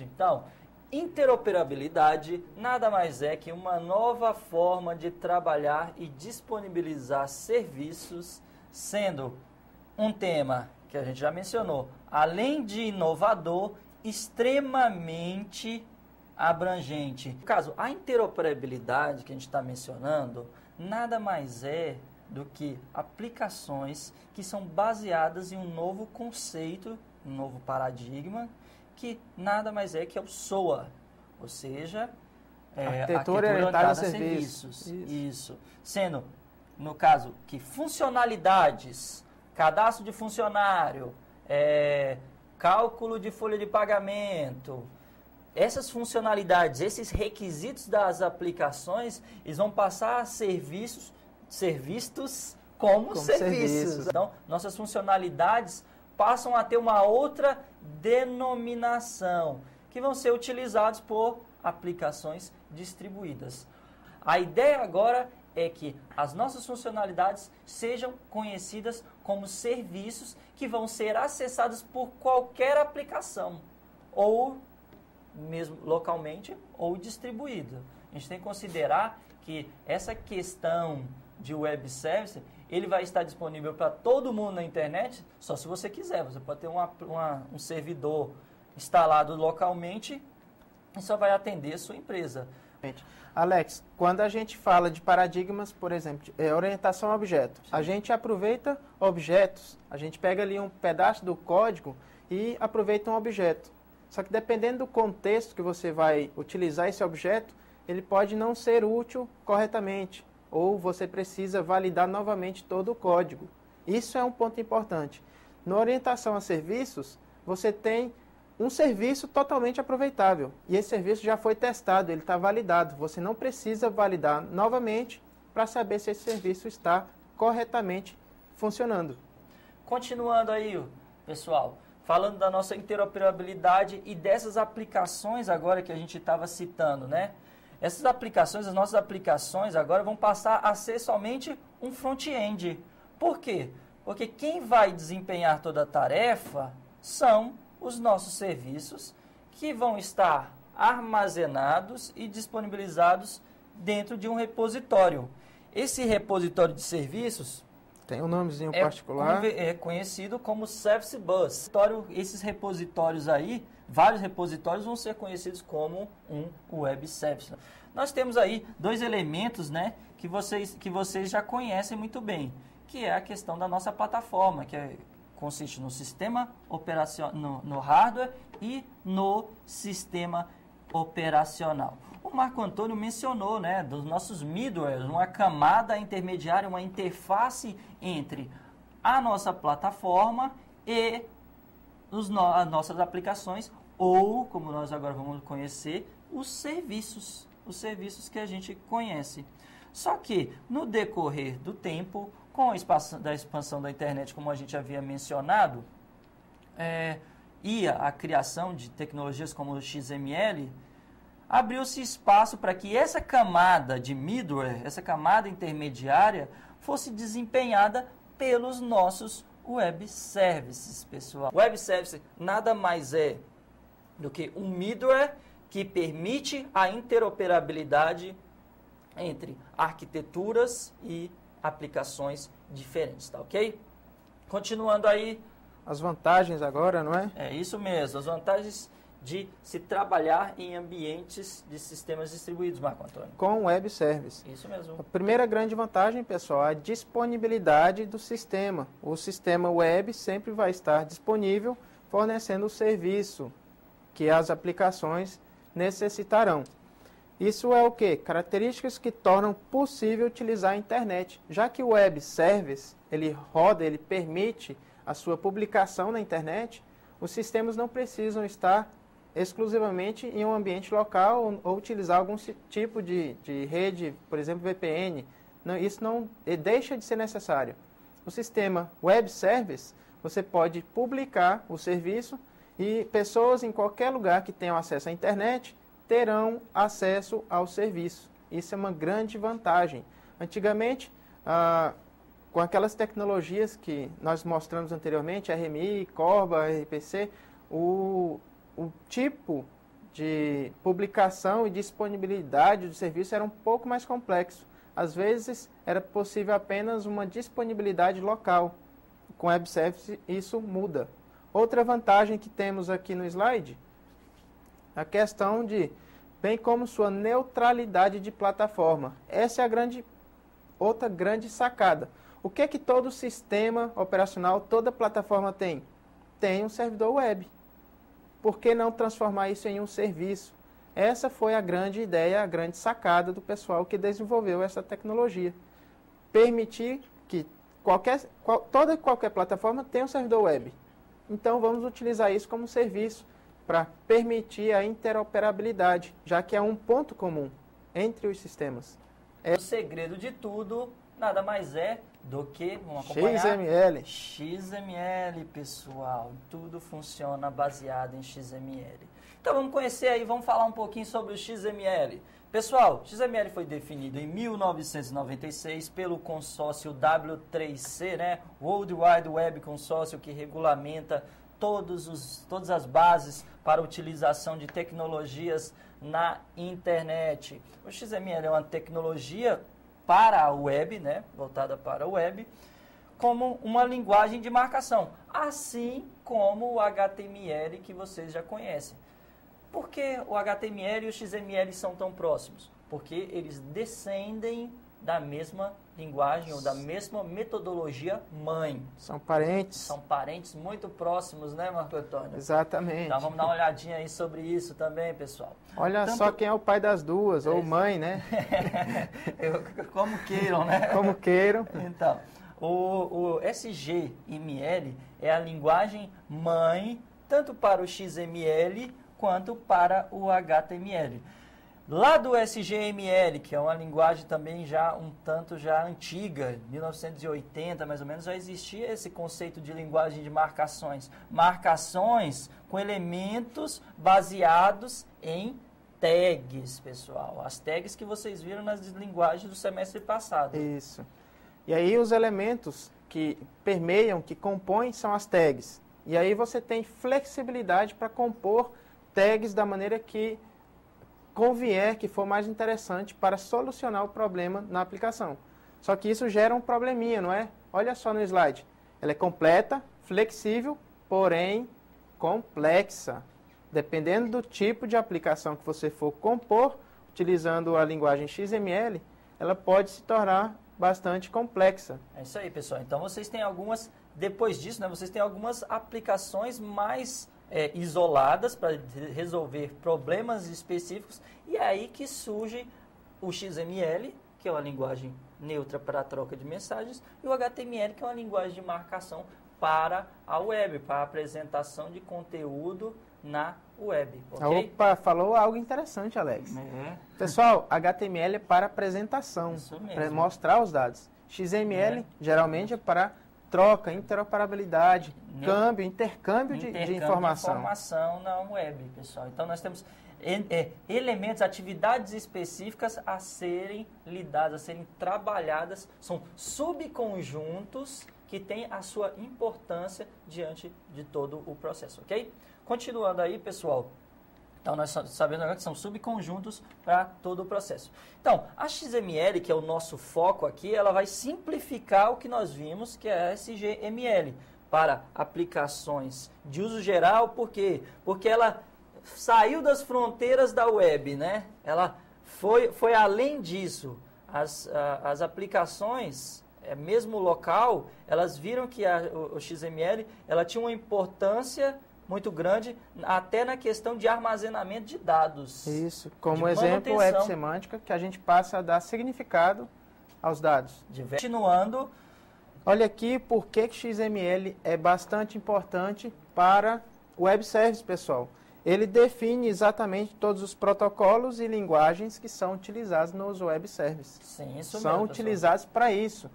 Então, interoperabilidade nada mais é que uma nova forma de trabalhar e disponibilizar serviços, sendo um tema que a gente já mencionou, além de inovador, extremamente abrangente. No caso, a interoperabilidade que a gente está mencionando nada mais é do que aplicações que são baseadas em um novo conceito, um novo paradigma, que nada mais é que é o SOA, ou seja, arquitetura orientada a serviços. Isso. Sendo, no caso, que funcionalidades, cadastro de funcionário, cálculo de folha de pagamento, essas funcionalidades, esses requisitos das aplicações, eles vão passar a ser vistos como serviços. Então, nossas funcionalidades passam a ter uma outra denominação, que vão ser utilizados por aplicações distribuídas. A ideia agora é que as nossas funcionalidades sejam conhecidas como serviços que vão ser acessados por qualquer aplicação, ou mesmo localmente, ou distribuída. A gente tem que considerar que essa questão de web service, ele vai estar disponível para todo mundo na internet, só se você quiser. Você pode ter um servidor instalado localmente e só vai atender a sua empresa. Alex, quando a gente fala de paradigmas, por exemplo, orientação a objeto, sim, a gente aproveita objetos, a gente pega ali um pedaço do código e aproveita um objeto. Só que dependendo do contexto que você vai utilizar esse objeto, ele pode não ser útil corretamente, ou você precisa validar novamente todo o código. Isso é um ponto importante. Na orientação a serviços, você tem um serviço totalmente aproveitável. E esse serviço já foi testado, ele está validado. Você não precisa validar novamente para saber se esse serviço está corretamente funcionando. Continuando aí, pessoal, falando da nossa interoperabilidade e dessas aplicações agora que a gente estava citando, né? Essas aplicações, as nossas aplicações agora vão passar a ser somente um front-end. Por quê? Porque quem vai desempenhar toda a tarefa são os nossos serviços que vão estar armazenados e disponibilizados dentro de um repositório. Esse repositório de serviços tem um nomezinho particular. É conhecido como Service Bus. Esses repositórios aí, vários repositórios vão ser conhecidos como um Web Service. Nós temos aí dois elementos, né, que vocês já conhecem muito bem, que é a questão da nossa plataforma, que consiste no sistema operacional, no hardware e no sistema operacional. O Marco Antônio mencionou, né, dos nossos middlewares, uma camada intermediária, uma interface entre a nossa plataforma e as nossas aplicações, ou, como nós agora vamos conhecer, os serviços que a gente conhece. Só que, no decorrer do tempo, com a expansão da internet, como a gente havia mencionado, e a criação de tecnologias como o XML, abriu-se espaço para que essa camada de middleware, essa camada intermediária, fosse desempenhada pelos nossos web services, pessoal. Web service nada mais é do que um middleware que permite a interoperabilidade entre arquiteturas e aplicações diferentes, tá ok? Continuando aí. As vantagens agora, não é? É isso mesmo, as vantagens de se trabalhar em ambientes de sistemas distribuídos, Marco Antônio. Com web service. Isso mesmo. A primeira grande vantagem, pessoal, é a disponibilidade do sistema. O sistema web sempre vai estar disponível, fornecendo o serviço que as aplicações necessitarão. Isso é o quê? Características que tornam possível utilizar a internet. Já que o web service, ele permite a sua publicação na internet, os sistemas não precisam estar exclusivamente em um ambiente local ou utilizar algum tipo de rede, por exemplo, VPN. Não, isso não deixa de ser necessário. O sistema web service, você pode publicar o serviço e pessoas em qualquer lugar que tenham acesso à internet terão acesso ao serviço. Isso é uma grande vantagem. Antigamente, com aquelas tecnologias que nós mostramos anteriormente, RMI, Corba, RPC, o tipo de publicação e disponibilidade do serviço era um pouco mais complexo. Às vezes, era possível apenas uma disponibilidade local. Com Web Service, isso muda. Outra vantagem que temos aqui no slide, a questão de, bem como sua neutralidade de plataforma. Essa é outra grande sacada. O que é que todo sistema operacional, toda plataforma tem? Tem um servidor web. Por que não transformar isso em um serviço? Essa foi a grande ideia, a grande sacada do pessoal que desenvolveu essa tecnologia. Permitir que toda e qualquer plataforma tenha um servidor web. Então, vamos utilizar isso como serviço para permitir a interoperabilidade, já que é um ponto comum entre os sistemas. O segredo de tudo nada mais é do que, vamos acompanhar, XML. XML, pessoal. Tudo funciona baseado em XML. Então vamos conhecer aí, vamos falar um pouquinho sobre o XML. Pessoal, XML foi definido em 1996 pelo consórcio W3C, né? World Wide Web Consórcio, que regulamenta todas as bases para a utilização de tecnologias na internet. O XML é uma tecnologia para a web, né? Voltada para a web, como uma linguagem de marcação, assim como o HTML que vocês já conhecem. Por que o HTML e o XML são tão próximos? Porque eles descendem da mesma linguagem ou da mesma metodologia mãe. São parentes. São parentes muito próximos, né, Marco Antônio? Exatamente. Então vamos dar uma olhadinha aí sobre isso também, pessoal. Olha só quem é o pai das duas, ou mãe, né? Como queiram, né? Como queiram. Então, o SGML é a linguagem mãe, tanto para o XML quanto para o HTML. Lá do SGML, que é uma linguagem também já um tanto já antiga, 1980 mais ou menos, já existia esse conceito de linguagem de marcações. Marcações com elementos baseados em tags, pessoal. As tags que vocês viram nas linguagens do semestre passado. Isso. E aí os elementos que permeiam, que compõem, são as tags. E aí você tem flexibilidade para compor tags da maneira que convier, que for mais interessante para solucionar o problema na aplicação. Só que isso gera um probleminha, não é? Olha só no slide. Ela é completa, flexível, porém complexa. Dependendo do tipo de aplicação que você for compor, utilizando a linguagem XML, ela pode se tornar bastante complexa. É isso aí, pessoal. Então vocês têm algumas, depois disso, né, vocês têm algumas aplicações mais isoladas para resolver problemas específicos, e é aí que surge o XML, que é uma linguagem neutra para a troca de mensagens, e o HTML, que é uma linguagem de marcação para a web, para a apresentação de conteúdo na web. Okay? Opa, falou algo interessante, Alex. Pessoal, HTML é para apresentação, para mostrar os dados. XML geralmente é para troca, interoperabilidade, intercâmbio de informação. Informação na web, pessoal. Então, nós temos elementos, atividades específicas a serem lidadas, a serem trabalhadas. São subconjuntos que têm a sua importância diante de todo o processo, ok? Continuando aí, pessoal. Então, nós sabemos agora que são subconjuntos para todo o processo. Então, a XML, que é o nosso foco aqui, ela vai simplificar o que nós vimos, que é a SGML, para aplicações de uso geral. Por quê? Porque ela saiu das fronteiras da web, né? Ela foi além disso. As aplicações, mesmo local, elas viram que o XML ela tinha uma importância muito grande, até na questão de armazenamento de dados. Isso, como exemplo, web semântica, que a gente passa a dar significado aos dados. Continuando. Olha aqui por que XML é bastante importante para o web service, pessoal. Ele define exatamente todos os protocolos e linguagens que são utilizados nos web services. Sim, isso mesmo, são utilizados para isso.